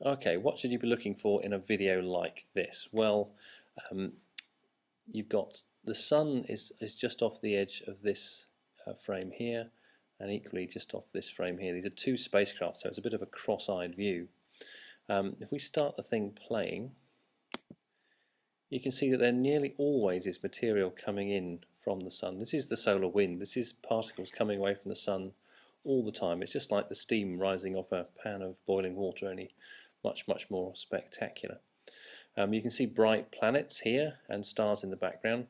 Okay, what should you be looking for in a video like this? Well, you've got the sun is just off the edge of this frame here, and equally just off this frame here. These are two spacecraft, so it's a bit of a cross-eyed view. If we start the thing playing, you can see that there nearly always is material coming in from the sun. This is the solar wind. This is particles coming away from the sun all the time. It's just like the steam rising off a pan of boiling water, only much more spectacular. You can see bright planets here and stars in the background,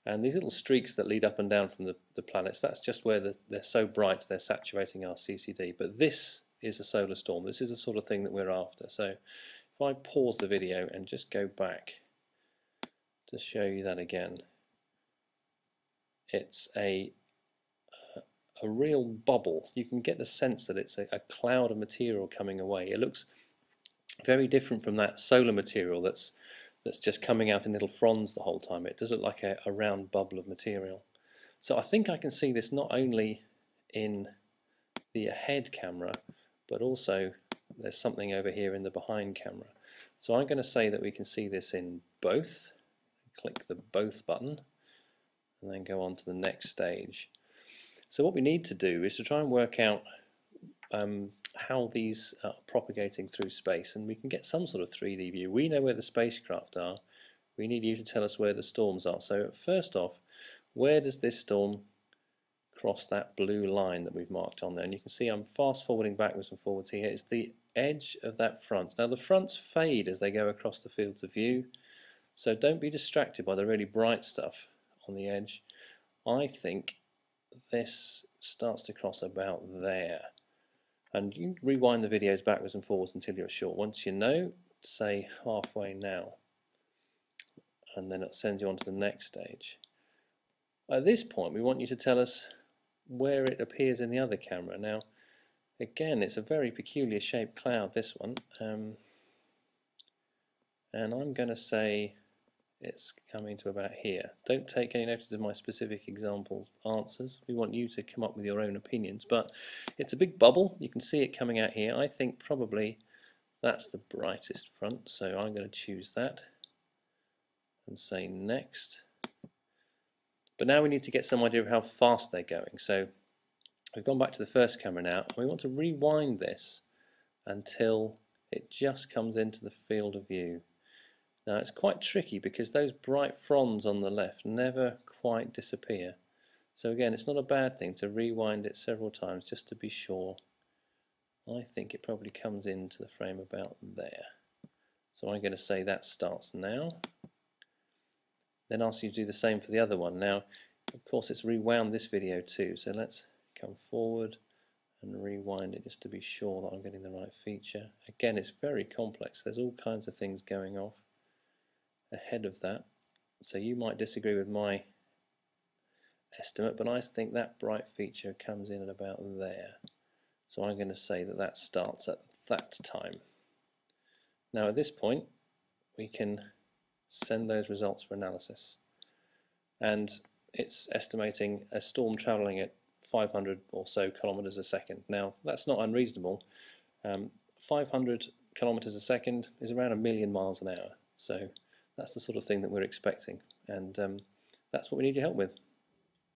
and these little streaks that lead up and down from the planets, that's just where they're so bright they're saturating our CCD. But this is a solar storm. This is the sort of thing that we're after. So if I pause the video and just go back to show you that again, it's a real bubble. You can get the sense that it's a cloud of material coming away. It looks very different from that solar material that's just coming out in little fronds the whole time. It does look like a round bubble of material. So I think I can see this not only in the ahead camera, but also there's something over here in the behind camera. So I'm going to say that we can see this in both. Click the both button and then go on to the next stage. So what we need to do is to try and work out how these are propagating through space, and we can get some sort of 3D view. We know where the spacecraft are. We need you to tell us where the storms are. So first off, where does this storm cross that blue line that we've marked on there? And you can see I'm fast forwarding backwards and forwards here. It's the edge of that front. Now the fronts fade as they go across the fields of view, so don't be distracted by the really bright stuff on the edge. I think this starts to cross about there. And you rewind the videos backwards and forwards until you're sure. Once you know, say halfway now, and then it sends you on to the next stage. At this point, we want you to tell us where it appears in the other camera. Now, again, it's a very peculiar shaped cloud, this one, and I'm going to say it's coming to about here. Don't take any notice of my specific examples answers. We want you to come up with your own opinions, but it's a big bubble. You can see it coming out here. I think probably that's the brightest front, so I'm going to choose that and say next. But now we need to get some idea of how fast they're going. So we've gone back to the first camera now, and we want to rewind this until it just comes into the field of view. Now it's quite tricky because those bright fronds on the left never quite disappear. So again, it's not a bad thing to rewind it several times just to be sure. I think it probably comes into the frame about there. So I'm going to say that starts now. Then ask you to do the same for the other one. Now, of course, it's rewound this video too, so let's come forward and rewind it just to be sure that I'm getting the right feature. Again, it's very complex. There's all kinds of things going off ahead of that, so you might disagree with my estimate, but I think that bright feature comes in at about there. So I'm going to say that that starts at that time. Now at this point we can send those results for analysis, and it's estimating a storm travelling at 500 or so kilometers a second. Now that's not unreasonable. 500 kilometers a second is around 1,000,000 miles an hour, so that's the sort of thing that we're expecting, and that's what we need your help with.